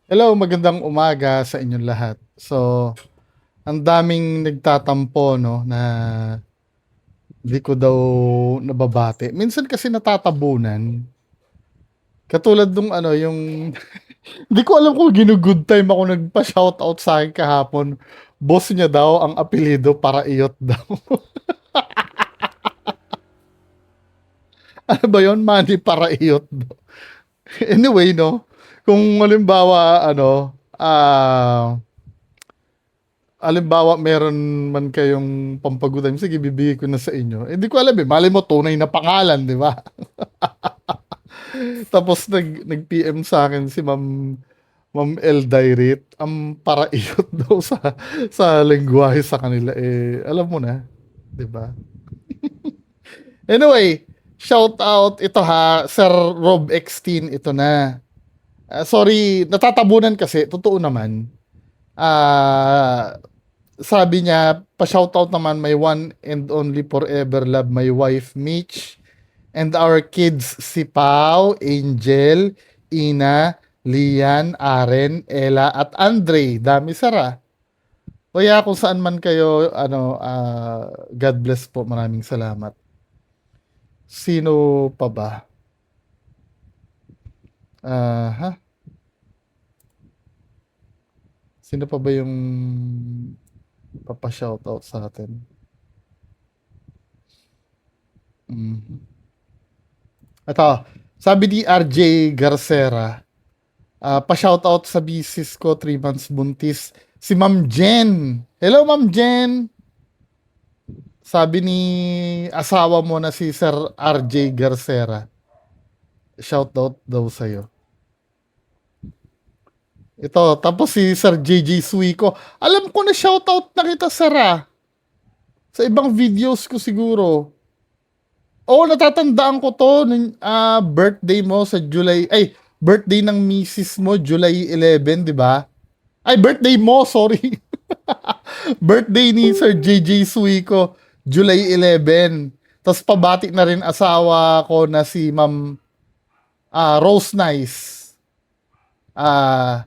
Hello, magandang umaga sa inyong lahat. So, ang daming nagtatampo no na hindi ko daw nababate. Minsan kasi natatabunan. Katulad nung yung hindi ko alam kung ginu-good time ako nagpa-shoutout sa akin kahapon. Boss niya daw ang apelyido para iyot daw. Ano ba 'yon? Manny para iyot daw. Anyway, no. Kung halimbawa halimbawa meron man kayong pampagutan, sige bibigay ko na sa inyo. Eh, di ko alam eh, malay mo tunay na pangalan, di ba? Tapos nag-PM sa akin si Ma'am El Dairit, ang paraiyot daw sa lengguwahe sa kanila. Eh, alam mo na, di ba? Anyway, shout out ito ha, Sir Rob X10, ito na. Sorry, natatabunan kasi, totoo naman. Ah, Sabi niya, pa-shoutout naman my one and only forever love my wife Mitch and our kids si Pau, Angel, Ina, Lian, Aren, Ella at Andre. Dami sara. Kaya kung saan man kayo, God bless po. Maraming salamat. Sino pa ba? Ha? Sino pa ba yung papa-shoutout sa atin? Mm. Ito, sabi ni RJ Garcera, pa-shoutout sa bisis ko, 3 months buntis, si Ma'am Jen. Hello, Ma'am Jen. Sabi ni asawa mo na si Sir RJ Garcera, shoutout daw sa'yo. Ito, tapos si Sir JJ Suico. Alam ko na shoutout na kita, Sir sa ibang videos ko siguro. Oo, natatandaan ko to. Birthday mo sa July, ay, birthday ng misis mo, July 11, di ba? Ay, birthday mo, sorry. Birthday ni Sir JJ Suico, July 11. Tapos pabati na rin asawa ko na si Ma'am Rose Nice. Ah,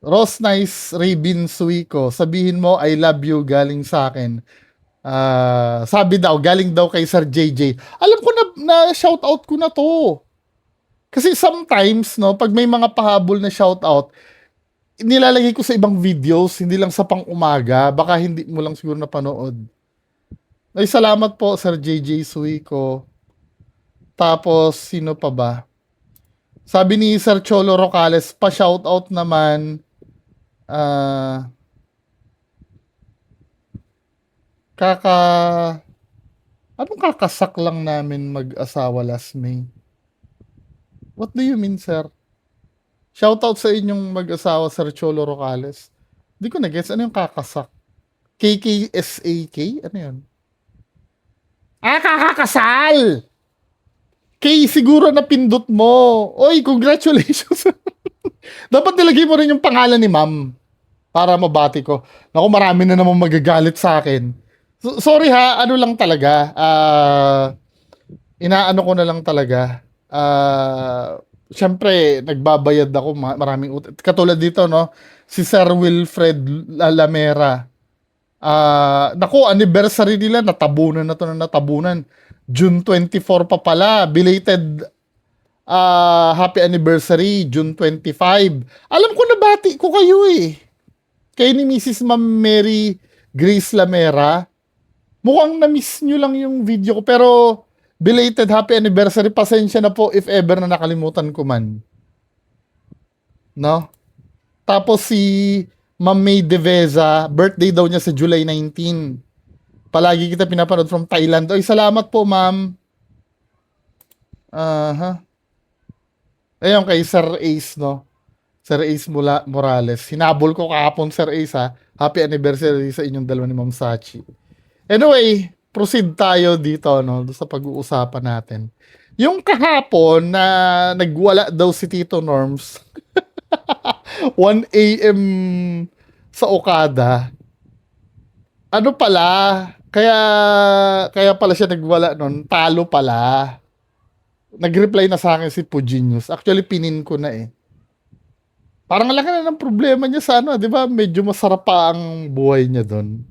Rose Nice Rabin Suico. Sabihin mo, I love you galing sa akin. Sabi daw, galing daw kay Sir JJ. Alam ko na shout out ko na to. Kasi sometimes, no, pag may mga pahabol na shout out, nilalagay ko sa ibang videos, hindi lang sa pang-umaga. Baka hindi mo lang siguro napanood. Ay, salamat po, Sir JJ Suico. Tapos, sino pa ba? Sabi ni Sir Cholo Rocales, pa-shoutout naman, ah, kaka... Anong kakasak lang namin mag-asawa last May? What do you mean, sir? Shoutout sa inyong mag-asawa, Sir Cholo Rocales. Di ko na-guess. Ano yung kakasak? KKSAK? Ano yun? Kakakasal! K siguro na pindot mo. Oy, congratulations. Dapat nilagay mo rin yung pangalan ni ma'am para mabati ko. Naku, marami na namang magagalit sa akin. Sorry ha, ano lang talaga. Inaano ko na lang talaga. Siyempre, nagbabayad ako maraming utang. Katulad dito, no? Si Sir Wilfred Lamera. Naku, anniversary nila, natabunan na to na natabunan. June 24 pa pala. Belated happy anniversary, June 25. Alam ko, nabati ko kayo eh. Kayo ni Mrs. Ma'am Mary Grace Lamera. Mukhang na-miss nyo lang yung video ko. Pero belated happy anniversary. Pasensya na po if ever na nakalimutan ko man. No? Tapos si Ma'am May Deveza, birthday daw niya sa July 19. Palagi kita pinapanood from Thailand. Oy, salamat po, ma'am. Aha. Ayun kay Sir Ace, no? Sir Ace Morales. Hinabol ko kahapon, Sir Ace, ha? Happy anniversary sa inyong dalawa ni Ma'am Sachi. Anyway, proceed tayo dito, no? Sa pag-uusapan natin. Yung kahapon na nagwala daw si Tito Norms, 1 a.m. sa Okada, ano pala, kaya kaya pala siya nagwala nun, talo pala. Nag-reply na sa akin si Pujinius. Actually, pinin ko na eh. Parang ang laki na ng problema niya sa ano, 'di ba? Medyo masarap pa ang buhay niya doon.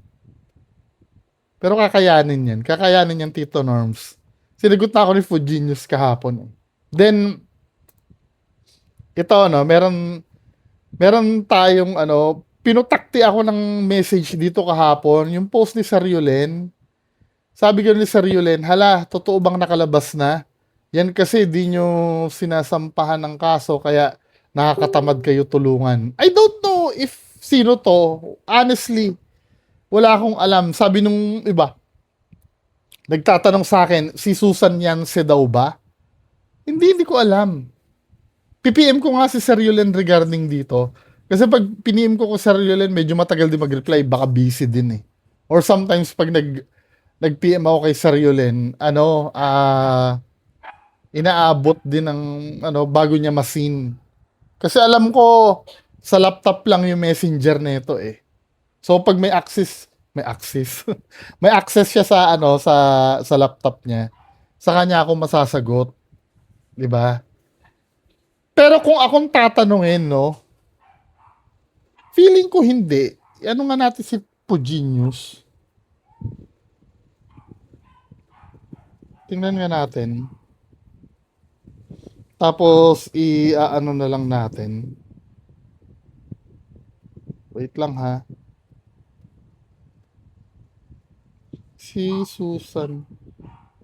Pero kakayanin 'yan. Kakayanin 'yan, Tito Norms. Sinagot na ako ni Fujinius kahapon. Eh. Then ito ano, meron tayong ano, pinutakti ako ng message dito kahapon, yung post ni Sir Yulen. Sabi ko ni Sir Yulen, hala, totoo bang nakalabas na? Yan kasi di nyo sinasampahan ng kaso kaya nakakatamad kayo tulungan. I don't know if sino to. Honestly, wala akong alam. Sabi nung iba, nagtatanong sa akin, si Susan Yance daw ba? Hindi ko alam. PPM ko nga si Sir Yulen regarding dito. Kasi pag piniem ko Sir Yulen, medyo matagal din mag-reply. Baka busy din eh. Or sometimes pag nag-PM ako kay Sir Yulen, ano, inaabot din ng ano bago niya masin. Kasi alam ko sa laptop lang yung messenger nito eh. So pag may access. May access siya sa ano sa laptop niya. Sa kanya ako masasagot, 'di ba? Pero kung akong tatanungin, no, feeling ko hindi. Ano nga natin si Puginius? Tingnan nga natin. Tapos, i-ano na lang natin. Wait lang ha. Si Susan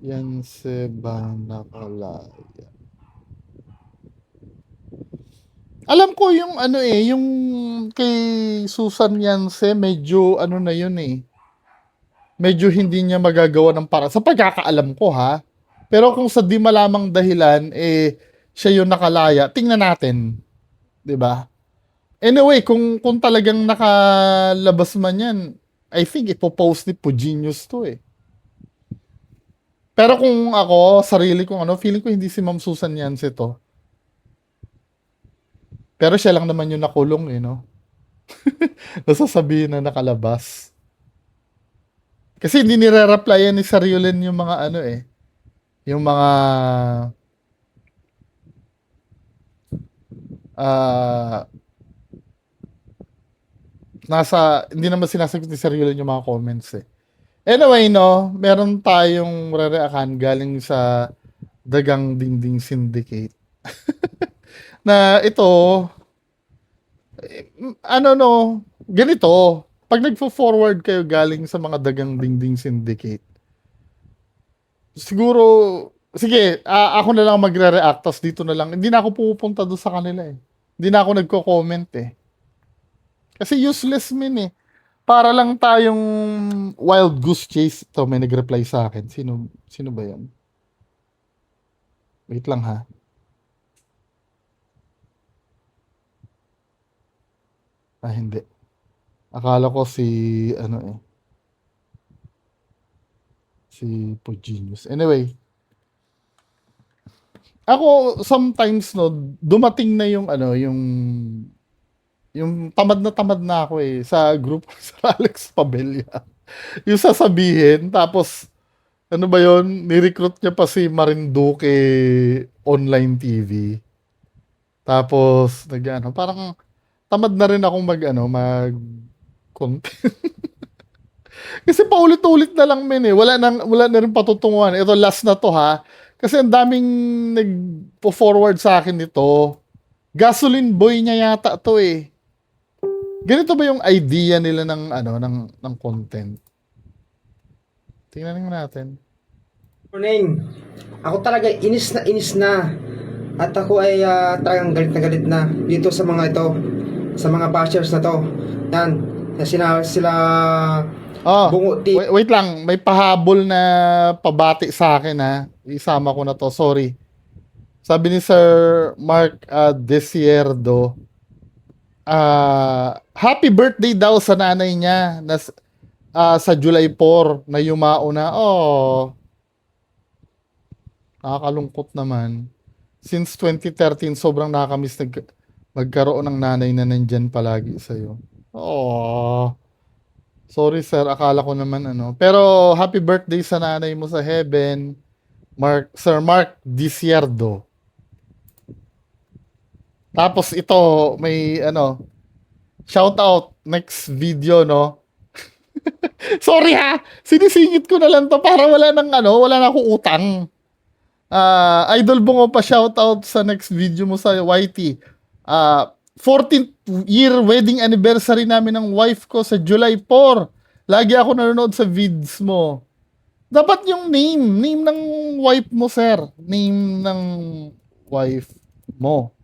Yance ba nakalaya? Alam ko yung ano eh, yung kay Susan Yance, medyo ano na yun eh. Medyo hindi niya magagawa ng para. Sa pagkakaalam ko ha. Pero kung sa di malamang dahilan, eh, siya yung nakalaya, tingnan natin. 'Di ba? Anyway, kung talagang nakalabas man yan, I think ipopost ni Puginius to eh. Pero kung ako, sarili kong ano, feeling ko hindi si Ma'am Susan Yance to. Pero siya lang naman yung nakulong eh, no? Nasasabihin na nakalabas. Kasi hindi nire-replyan ni Sariolen yung mga ano eh. Yung mga ah hindi naman sinasagot ni Sariolen yung mga comments eh. Anyway, no, meron tayong rereakan galing sa Dagang Dingding Syndicate. Na ito, ano no, ganito, pag nagfo-forward kayo galing sa mga Dagang Dingding Syndicate, siguro, sige, ako na lang magre-react, tapos dito na lang, hindi na ako pupunta doon sa kanila eh. Hindi na ako nagko-comment eh. Kasi useless min eh. Para lang tayong wild goose chase. Ito, may nag-reply sa akin. Sino ba yan? Wait lang ha. Hindi. Akala ko si, ano eh, si Puginius. Anyway, ako sometimes no, dumating na yung ano, yung tamad na ako eh sa group sa Alex Pabella. Yung sasabihin, tapos ano ba yon, ni-recruit niya pa si Marinduque online TV. Tapos nag-ano, parang tamad na rin akong mag content. Kasi paulit-ulit na lang men eh. Wala na rin patutunguhan. Ito last na to ha. Kasi ang daming nagpo-forward sa akin nito. Gasoline boy niya yata to eh. Ganito ba yung idea nila ng ng content? Tingnan natin. Morning. Ako talaga inis na. At ako ay talagang galit na galit na dito sa mga ito, sa mga bashers na to. Yan, sila Oh, bunguti. wait lang. May pahabol na pabati sa akin ha. Isama ko na to. Sorry. Sabi ni Sir Mark Desierdo, happy birthday daw sa nanay niya na sa July 4 na yumao na. Oh, nakakalungkot naman. Since 2013, sobrang nakakamiss magkaroon ng nanay na nandyan palagi sa'yo. Oh, sorry sir, akala ko naman ano. Pero happy birthday sa nanay mo sa heaven, Sir Mark Desierdo. Tapos ito, may ano, shout out next video, no? Sorry ha, sinisingit ko na lang to para wala na akong utang. Idol Bungo pa shout out sa next video mo sa YT. 14th year wedding anniversary namin ng wife ko sa July 4. Lagi ako nanonood sa vids mo. Dapat yung name ng wife mo, sir. Name ng wife mo.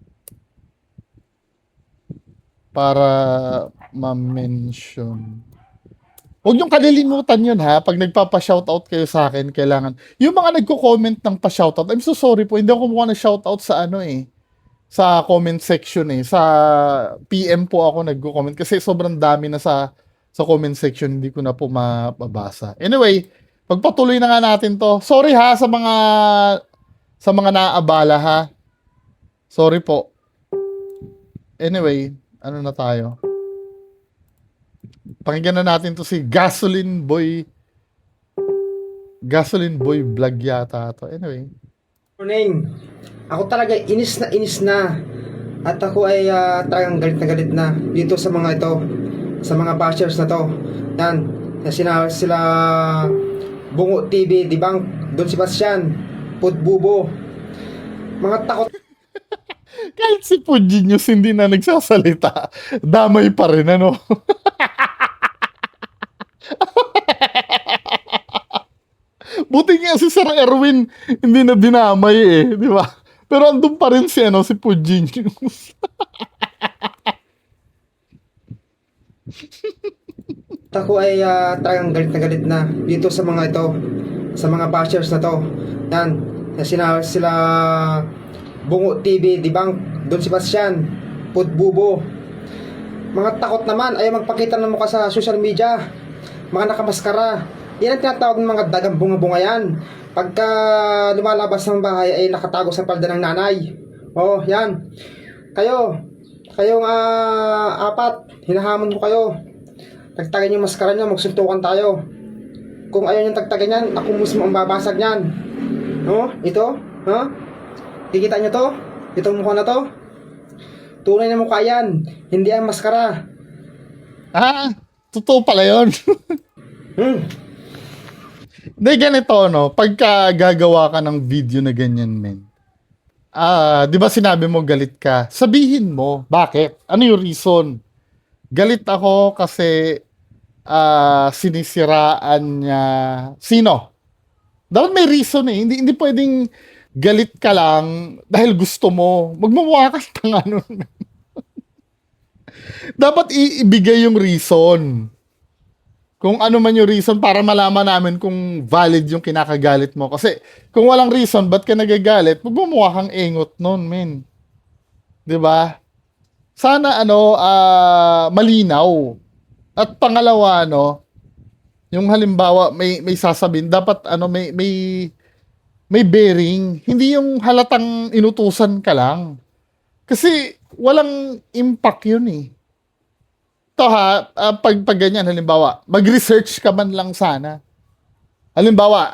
Para ma-mention. Huwag niyong kalilimutan yun ha. Pag nagpapa-shoutout kayo sa akin, kailangan. Yung mga nagko-comment ng pa-shoutout, I'm so sorry po, hindi ako kumuha ng shoutout sa ano eh. Sa comment section eh. Sa PM po ako nagko-comment kasi sobrang dami na sa comment section, hindi ko na po mababasa. Anyway, pagpatuloy na nga natin to. Sorry ha sa mga naaabala ha. Sorry po. Anyway, ano na tayo? Pakinggan na natin to si Gasoline Boy. Gasoline Boy vlog yata to. Anyway. Morning. Ako talaga inis na. At ako ay talagang galit na dito sa mga ito, sa mga bashers na to. Yan, sila Bungo TV, Dibang, Don Sebastian, Pudbubo. Mga takot Kahit si Puginius hindi na nagsasalita, damay pa rin, ano? Buti nga si Sir Erwin hindi na dinamay eh, di ba? Pero andun pa rin si Puginius. ako ay talagang galit na dito sa mga ito, sa mga bashers na to. Yan, sila Bungo TV, Dibang, Don Sebastian, Pudbubo. Mga takot naman, ayaw magpakita ng mukha sa social media. Mga nakamaskara. Yan ang tinatawag ng mga dagang bunga-bunga yan. Pagka lumalabas ng bahay ay nakatago sa palda ng nanay. Oh, yan. Kayong apat, hinahamon ko kayo. Tagtagin yung maskara nyo, magsuntukan tayo. Kung ayaw nyo tagtagin yan, ako mismo ang babasag yan. No? Ito? Ha? Kikita nyo to? Itong mukha na to? Tunay na mukha yan. Hindi ang maskara. Totoo pala yun. Hindi, ganito, no? Pagka gagawa ka ng video na ganyan, men. Di ba sinabi mo galit ka? Sabihin mo, bakit? Ano yung reason? Galit ako kasi sinisiraan niya. Sino? Dapat may reason eh. Hindi pwedeng galit ka lang dahil gusto mo. Magmumukha ka tanga nun. Dapat ibigay yung reason. Kung ano man yung reason para malaman namin kung valid yung kinakagalit mo. Kasi kung walang reason, ba't ka nagagalit? Magmumukha kang engot nun, men. 'Di ba? Sana malinaw. At pangalawa, yung halimbawa may sasabihin, dapat may bearing, hindi yung halatang inutusan ka lang. Kasi walang impact yun eh. Ito pag ganyan, halimbawa, mag-research ka man lang sana. Halimbawa,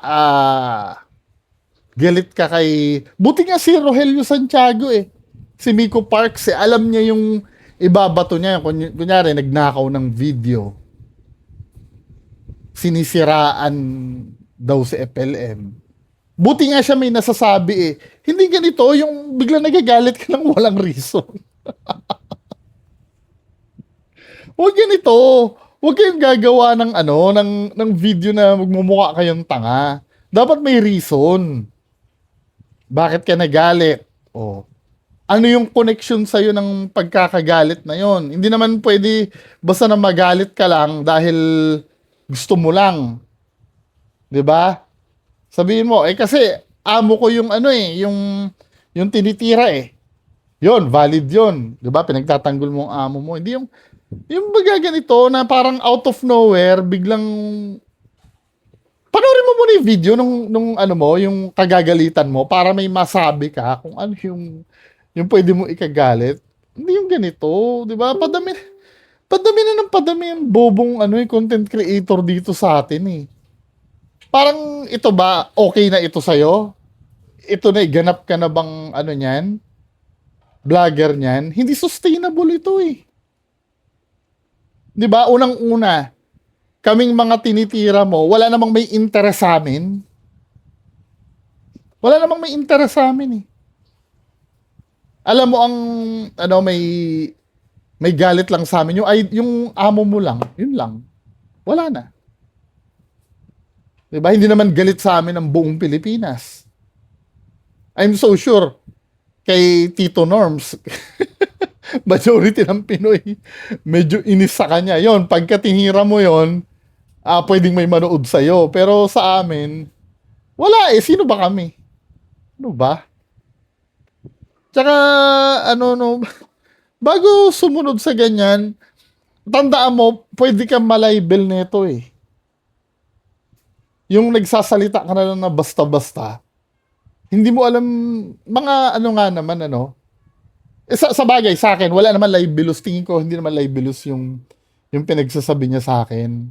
galit ka kay, buti nga si Rogelio Santiago eh. Si Miko Parks eh, alam niya yung ibabato niya. Kunyari, nagnakaw ng video. Sinisiraan daw si FLM. Buti nga siya may nasasabi eh. Hindi ganito, yung bigla nagagalit ka ng walang reason. Huwag ganito. Huwag kayong gagawa ng video na magmumukha kayong tanga. Dapat may reason. Bakit ka nagalit? Ano yung connection sa'yo ng pagkakagalit na yon? Hindi naman pwede basta na magalit ka lang dahil gusto mo lang. 'Di ba? Sabihin mo, kasi amo ko yung yung tinitira eh. Yon, valid yon. 'Di ba? Pinagtatanggol mo ang amo mo. Hindi yung baga ganito na parang out of nowhere, biglang panoorin mo muna yung video nung yung kagagalitan mo para may masabi ka kung ano yung pwede mo ikagalit. Hindi yung ganito, 'di ba? Padami ng bobong content creator dito sa atin eh. Parang ito ba okay na ito sa'yo? Ito na ganap ka na bang niyan? vlogger niyan, hindi sustainable ito eh. 'Di ba? Unang-una, kaming mga tinitira mo, wala namang may interest sa amin. Wala namang may interest sa amin eh. Alam mo ang ano may galit lang sa amin yung amo mo lang, yun lang. Wala na. 'Di ba? Hindi naman galit sa amin ang buong Pilipinas. I'm so sure kay Tito Norms, majority ng Pinoy, medyo inis sa kanya. Yon, pagka tinira mo yon, pwedeng may manood sa'yo. Pero sa amin, wala eh. Sino ba kami? Ano ba? Tsaka, ano, no, bago sumunod sa ganyan, tandaan mo, pwede kang malibel nito eh. Yung nagsasalita ka na lang na basta-basta, hindi mo alam, mga ano nga naman, ano, sa bagay, sa akin, wala naman libelous. Tingin ko, hindi naman libelous yung pinagsasabi niya sa akin.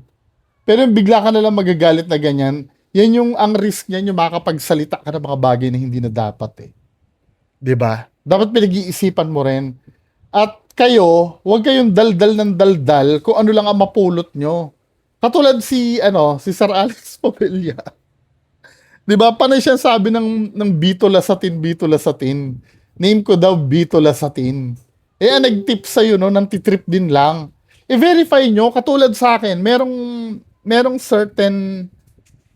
Pero yung bigla ka na lang magagalit na ganyan, yan yung, ang risk niyan, yung makakapagsalita ka ng mga bagay na hindi na dapat eh. 'Di ba? Dapat pinag-iisipan mo rin. At kayo, huwag kayong daldal ng daldal kung ano lang ang mapulot nyo. Katulad si Sir Alex Padilla. 'Di ba? Panay siya sabi ng Bito Lasatin. Name ko daw Bito Lasatin. Eh, ang nag-tip sa'yo, no, nang titrip din lang. I-verify nyo, katulad sa akin, merong certain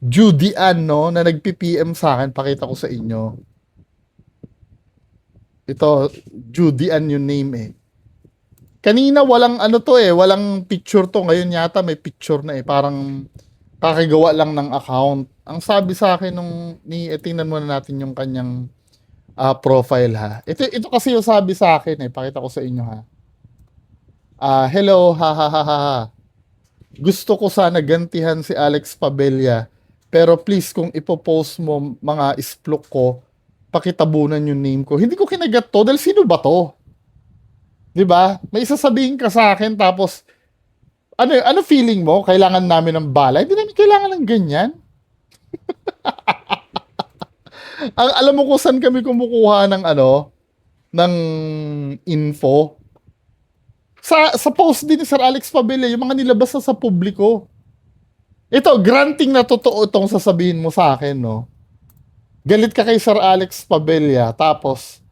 Judy Ann, no, na nag-PPM sa akin, pakita ko sa inyo. Ito, Judy Ann yung name eh. Kanina walang ano to eh, walang picture to. Ngayon yata may picture na eh. Parang kakagawa lang ng account. Ang sabi sa akin tingnan muna natin yung kanyang profile ha. Ito kasi yung sabi sa akin eh. Pakita ko sa inyo ha. Hello, ha ha ha ha ha. Gusto ko sana gantihan si Alex Padilla. Pero please, kung ipopost mo mga isplok ko, pakitabunan yung name ko. Hindi ko kinagat to dahil sino ba to? 'Di ba? May sasabihin ka sa akin tapos ano feeling mo? Kailangan namin ng bala? Hindi namin kailangan ng ganyan. Alam mo kung saan kami kumukuha ng info? Sa post din ni Sir Alex Padilla, yung mga nilabas na sa publiko. Ito, granting na totoo itong sasabihin mo sa akin, no? Galit ka kay Sir Alex Padilla, tapos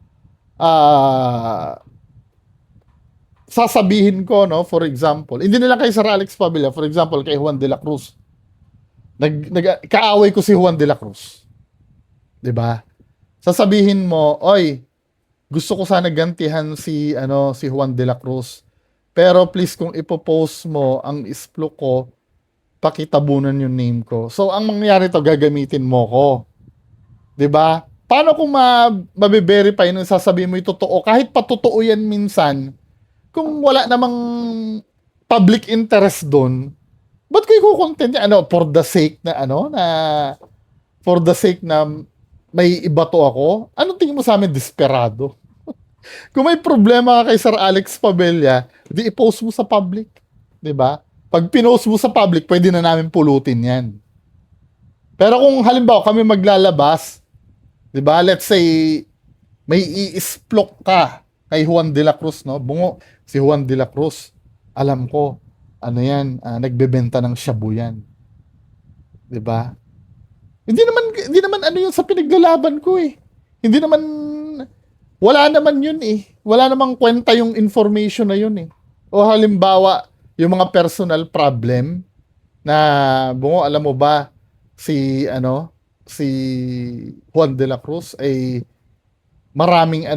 sasabihin ko, no, for example, hindi nila kay Sir Alex Padilla, for example, kay Juan de la Cruz. Kaaway ko si Juan de la Cruz. 'Di ba? Sasabihin mo, oy, gusto ko sana gantihan si Juan de la Cruz. Pero please, kung ipopost mo ang isplok ko, pakitabunan yung name ko. So, ang mangyayari to, gagamitin mo ko. 'Di ba? Paano kung mabe-verify nung sasabihin mo yung totoo? Kahit patotoo yan minsan, kung wala namang public interest doon, ba't ko i-content yan? For the sake na may iba to ako? Anong tingin mo sa amin, desperado? Kung may problema ka kay Sir Alex Padilla, di i-post mo sa public. 'Di ba? Pag pinost mo sa public, pwede na namin pulutin yan. Pero kung halimbawa kami maglalabas, 'di ba? Let's say may i-isplok ka kay Juan de la Cruz, no? Bungo si Juan de la Cruz. Alam ko, nagbebenta ng shabu yan. 'Di ba? Hindi naman ano yun sa pinaglalaban ko eh. Wala naman yun eh. Wala namang kwenta yung information na yun eh. O halimbawa, yung mga personal problem na, bungo, alam mo ba, si Juan de la Cruz ay maraming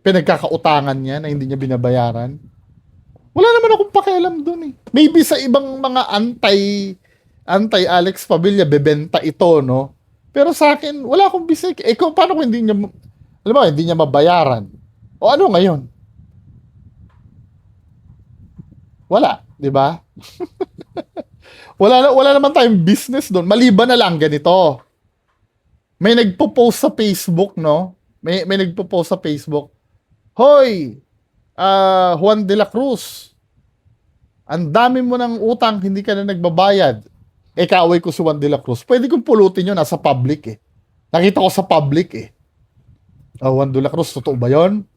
pinagkakautangan niya na hindi niya binabayaran. Wala naman akong pakialam dun eh. Maybe sa ibang mga anti Alex Padilla bebenta ito, no? Pero sa akin, wala akong bisik. Kung paano kung hindi niya mabayaran? O ano ngayon? Wala, 'di ba? Wala naman tayong business doon. Maliban na lang ganito. May nagpo-post sa Facebook, no? May nagpo-post sa Facebook. Hoy, Juan de la Cruz, ang dami mo ng utang, hindi ka na nagbabayad. Kaaway ko si Juan de la Cruz. Pwede kong pulutin yun, nasa public eh. Nakita ko sa public eh. Oh, Juan de la Cruz, totoo ba yun?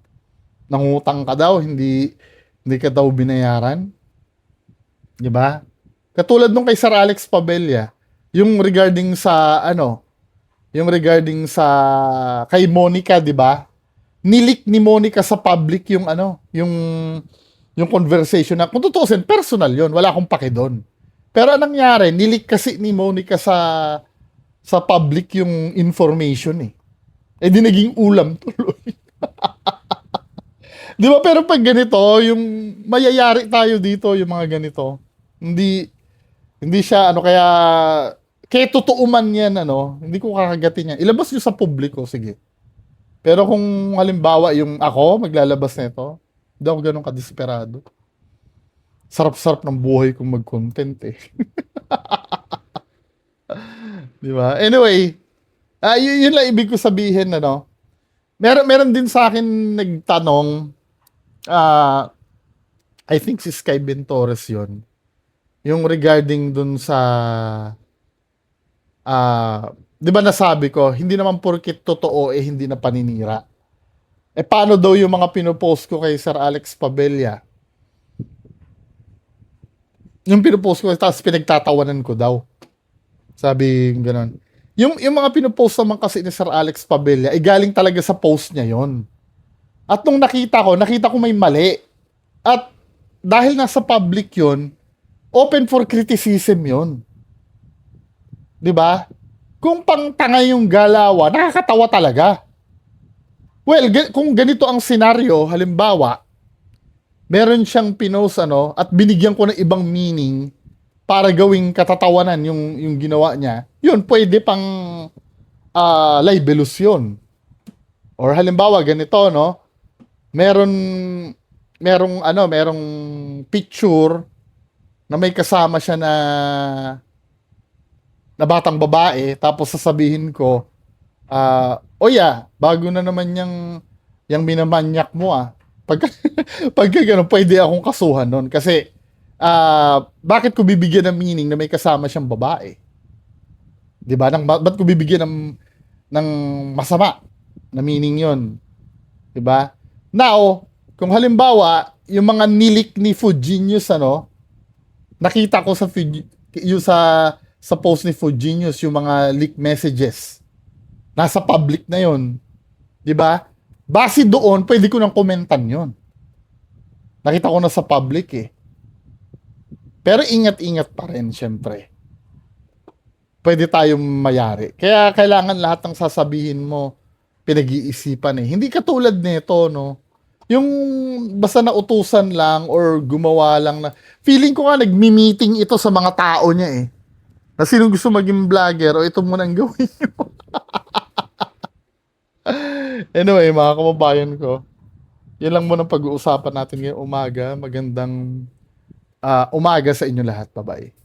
Nangutang ka daw, hindi ka daw binayaran. Di ba? Katulad nung kay Sir Alex Pabella, yung regarding sa yung regarding sa kay Monica, di ba? Nilik ni Monica sa public yung yung conversation na kung tutuusin, personal yon, wala akong pake doon. Pero anong nangyari, nilik kasi ni Monica sa public yung information eh. Eh di naging ulam tuloy. Di ba? Pero pag ganito, yung mayayari tayo dito, yung mga ganito. Hindi hindi siya kaya totoo man yan hindi ko kakagatin yan. Ilabas niyo sa publiko, sige. Pero kung halimbawa yung ako maglalabas nito, hindi ako ganun kadesperado. Sarap-sarap ng buhay kong mag-content eh. Di ba? Anyway, yun lang ibig ko sabihin Meron din sa akin nagtanong, I think si Sky Bentores yun. Yung regarding dun sa, di ba nasabi ko, hindi naman porkit totoo hindi na paninira. Paano daw yung mga pinopost ko kay Sir Alex Pabella? Yung pinopost ko, tapos pinagtatawanan ko daw. Sabi gano'n. Yung mga pinopost naman kasi ni Sir Alex Pabella, galing talaga sa post niya yon. At nung nakita ko may mali. At dahil nasa public yon, open for criticism yon. 'Di ba? Kung pangtanga yung galawan, nakakatawa talaga. Well, kung ganito ang senaryo, halimbawa, meron siyang pinost at binigyan ko ng ibang meaning para gawing katatawanan yung ginawa niya, yun, pwede pang libelous yun. Or halimbawa, ganito, merong picture na may kasama siya na batang babae, tapos sasabihin ko, bago na naman yung minamanyak mo pagka ganun, pwede akong kasuhan nun. Kasi, bakit ko bibigyan ng meaning na may kasama siyang babae? Diba? Ba't ko bibigyan ng masama na meaning yon? Diba? Now, kung halimbawa, yung mga nilik ni Fujinius, nakita ko sa post ni Fujinius, yung mga leak messages. Nasa public na yon. Diba? Base doon, pwede ko nang komentan yon. Nakita ko na sa public eh. Pero ingat-ingat pa rin, syempre. Pwede tayong mayari. Kaya kailangan lahat ng sasabihin mo, pinag-iisipan eh. Hindi katulad nito, Yung basta nautusan lang or gumawa lang na. Feeling ko nga nagmi-meeting ito sa mga tao niya eh. Na sinong gusto maging vlogger o ito muna ang gawin nyo. Anyway, mga kababayan ko, yan lang muna pag-uusapan natin ngayong umaga. Magandang umaga sa inyo lahat. Bye-bye.